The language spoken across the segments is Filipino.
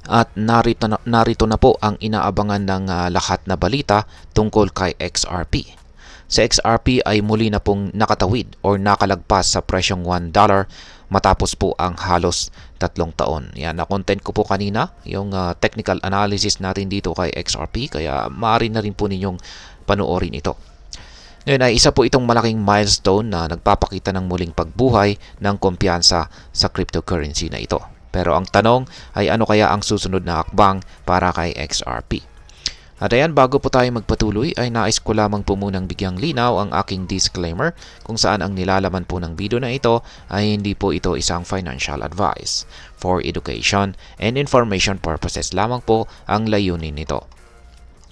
At narito na po ang inaabangan ng lahat na balita tungkol kay XRP. Sa XRP ay muli na pong nakatawid or nakalagpas sa presyong $1 matapos po ang halos 3 taon. Yan, na-content ko po kanina yung technical analysis natin dito kay XRP, kaya maaari na rin po ninyong panoorin ito. Ngayon ay isa po itong malaking milestone na nagpapakita ng muling pagbuhay ng kumpiyansa sa cryptocurrency na ito. Pero ang tanong ay ano kaya ang susunod na hakbang para kay XRP? At ayan, bago po tayo magpatuloy ay nais ko lamang po munang bigyang linaw ang aking disclaimer kung saan ang nilalaman po ng video na ito ay hindi po ito isang financial advice. For education and information purposes lamang po ang layunin nito.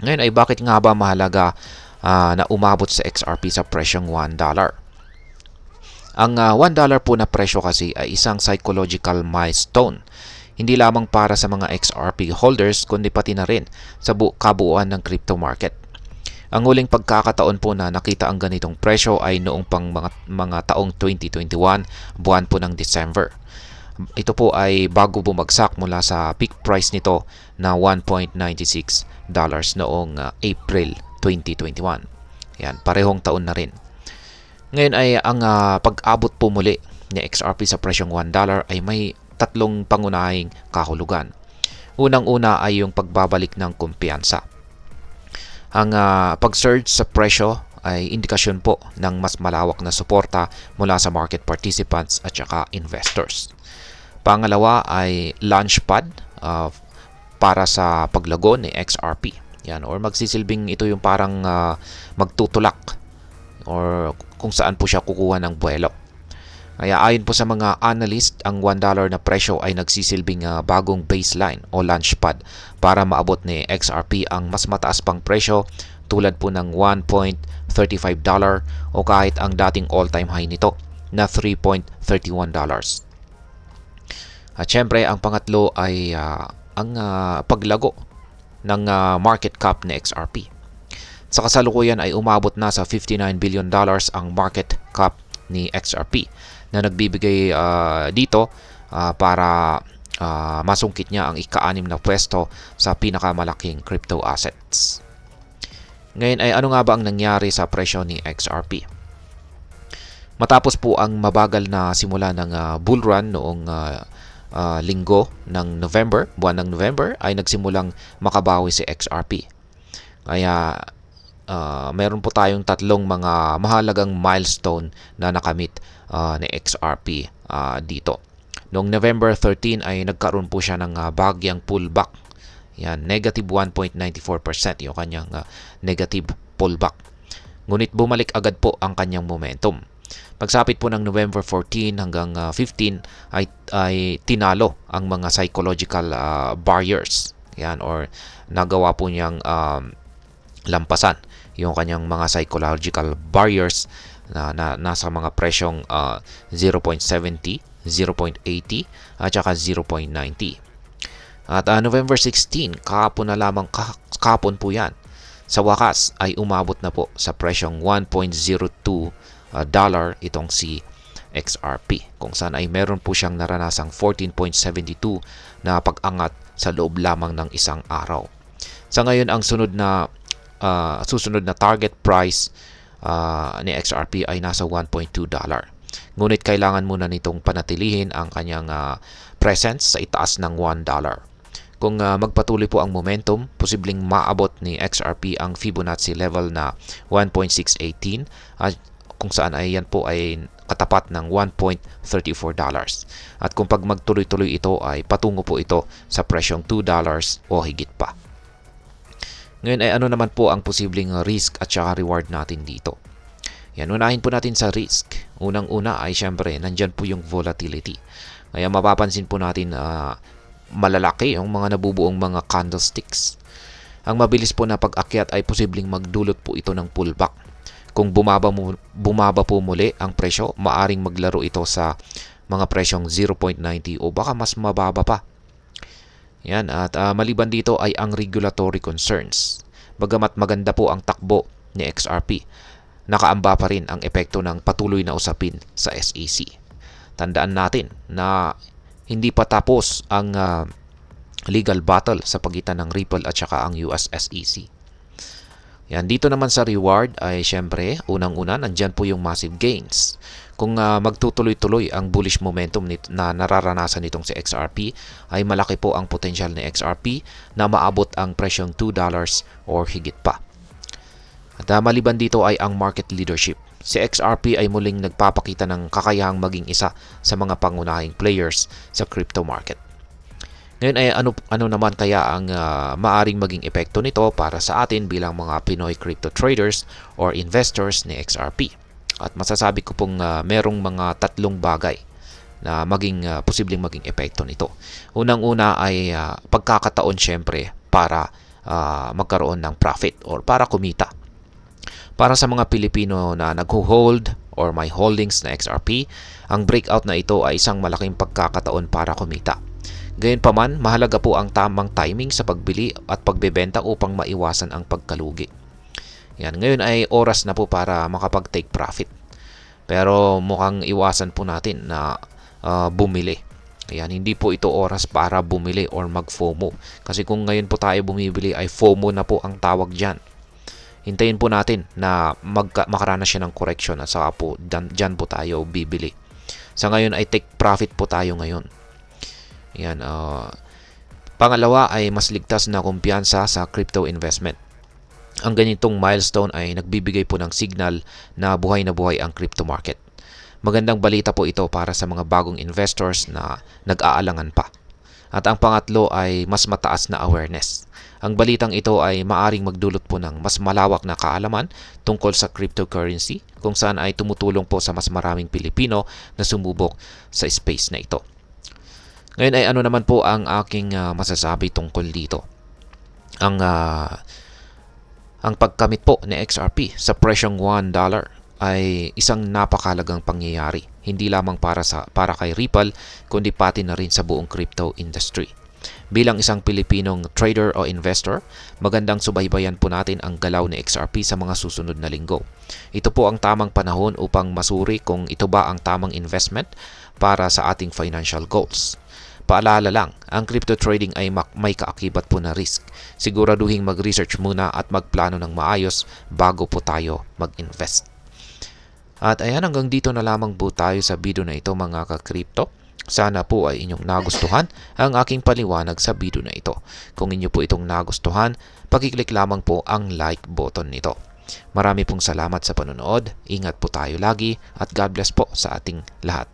Ngayon ay bakit nga ba mahalaga na umabot sa XRP sa presyong $1? Ang $1 po na presyo kasi ay isang psychological milestone. Hindi lamang para sa mga XRP holders kundi pati na rin sa kabuuan ng crypto market. Ang huling pagkakataon po na nakita ang ganitong presyo ay noong pang mga taong 2021, buwan po ng December. Ito po ay bago bumagsak mula sa peak price nito na $1.96 noong April 2021. Yan, parehong taon na rin. Ngayon ay ang pag-abot po muli ni XRP sa presyong $1 ay may tatlong pangunahing kahulugan. Unang-una ay yung pagbabalik ng kumpiyansa. Ang pag-surge sa presyo ay indikasyon po ng mas malawak na suporta mula sa market participants at saka investors. Pangalawa ay launchpad para sa paglago ni XRP. Yan, or magsisilbing ito yung parang magtutulak or kung saan po siya kukuha ng buwelo. Kaya ayon po sa mga analyst, ang $1 na presyo ay nagsisilbing bagong baseline o launchpad para maabot ni XRP ang mas mataas pang presyo tulad po ng $1.35 o kahit ang dating all-time high nito na $3.31. At syempre, ang pangatlo ay ang paglago ng market cap ni XRP. Sa kasalukuyan ay umabot na sa $59 billion ang market cap ni XRP na nagbibigay dito para masungkit niya ang ika-6 na pwesto sa pinakamalaking crypto assets. Ngayon ay ano nga ba ang nangyari sa presyo ni XRP? Matapos po ang mabagal na simula ng bull run noong linggo ng November, buwan ng November, ay nagsimulang makabawi si XRP. Kaya meron po tayong tatlong mga mahalagang milestone na nakamit ni XRP dito. Noong November 13 ay nagkaroon po siya ng bagyang pullback. Yan, negative 1.94% yung kanyang negative pullback. Ngunit bumalik agad po ang kanyang momentum. Pagsapit po ng November 14 hanggang 15 ay tinalo ang mga psychological barriers. Yan, or nagawa po niyang lampasan yung kanyang mga psychological barriers na nasa mga presyong 0.70, 0.80 at saka 0.90. At November 16, kahapon na lamang, kahapon po yan, sa wakas ay umabot na po sa presyong $1.02 itong si XRP, kung saan ay meron po siyang naranasang 14.72 na pag-angat sa loob lamang ng isang araw. Sa ngayon, ang susunod na target price ni XRP ay nasa $1.2. Ngunit kailangan muna nitong panatilihin ang kanyang presence sa itaas ng $1. Kung magpatuloy po ang momentum, posibleng maabot ni XRP ang Fibonacci level na 1.618 at kung saan ay yan po ay katapat ng $1.34. At kung pag magtuloy-tuloy ito ay patungo po ito sa presyong $2 o higit pa. Ngayon ay ano naman po ang posibleng risk at saka reward natin dito. Yan, unahin po natin sa risk. Unang-una ay syempre nandyan po yung volatility. Kaya mapapansin po natin malalaki yung mga nabubuong mga candlesticks. Ang mabilis po na pag-akyat ay posibleng magdulot po ito ng pullback. Kung bumaba po muli ang presyo, maaring maglaro ito sa mga presyong 0.90 o baka mas mababa pa. Yan, at maliban dito ay ang regulatory concerns. Bagamat maganda po ang takbo ni XRP, nakaamba pa rin ang epekto ng patuloy na usapin sa SEC. Tandaan natin na hindi pa tapos ang legal battle sa pagitan ng Ripple at saka ang US SEC. Yan, dito naman sa reward ay syempre, unang-una, nandyan po yung massive gains. Kung magtutuloy-tuloy ang bullish momentum na nararanasan nitong si XRP, ay malaki po ang potential ni XRP na maabot ang presyong $2 or higit pa. At maliban dito ay ang market leadership. Si XRP ay muling nagpapakita ng kakayahang maging isa sa mga pangunahing players sa crypto market. Ngayon ay ano naman kaya ang maaring maging epekto nito para sa atin bilang mga Pinoy crypto traders or investors ni XRP? At masasabi ko pong merong mga tatlong bagay na posibleng maging epekto nito. Unang-una ay pagkakataon syempre para magkaroon ng profit or para kumita. Para sa mga Pilipino na nag-hold or may holdings na XRP, ang breakout na ito ay isang malaking pagkakataon para kumita. Gayunpaman, mahalaga po ang tamang timing sa pagbili at pagbebenta upang maiwasan ang pagkalugi. Yan, ngayon ay oras na po para makapag-take profit. Pero mukhang iwasan po natin na bumili. Ayan, hindi po ito oras para bumili or mag-FOMO. Kasi kung ngayon po tayo bumibili ay FOMO na po ang tawag dyan. Hintayin po natin na makaranas siya ng correction at saka po dyan po tayo bibili. Sa ngayon ay take profit po tayo ngayon. Yan, pangalawa ay mas ligtas na kumpiyansa sa crypto investment. Ang ganitong milestone ay nagbibigay po ng signal na buhay ang crypto market. Magandang balita po ito para sa mga bagong investors na nag-aalangan pa. At ang pangatlo ay mas mataas na awareness. Ang balitang ito ay maaring magdulot po ng mas malawak na kaalaman tungkol sa cryptocurrency kung saan ay tumutulong po sa mas maraming Pilipino na sumubok sa space na ito. Ngayon ay ano naman po ang aking masasabi tungkol dito. Ang pagkamit po ni XRP sa presyong $1 ay isang napakalagang pangyayari. Hindi lamang para kay Ripple, kundi pati na rin sa buong crypto industry. Bilang isang Pilipinong trader o investor, magandang subaybayan po natin ang galaw ni XRP sa mga susunod na linggo. Ito po ang tamang panahon upang masuri kung ito ba ang tamang investment para sa ating financial goals. Paalala lang, ang crypto trading ay may kaakibat po na risk. Siguraduhin mag-research muna at magplano ng maayos bago po tayo mag-invest. At ayan, hanggang dito na lamang po tayo sa video na ito mga ka-crypto. Sana po ay inyong nagustuhan ang aking paliwanag sa video na ito. Kung inyo po itong nagustuhan, pakiclick lamang po ang like button nito. Marami pong salamat sa panonood. Ingat po tayo lagi at God bless po sa ating lahat.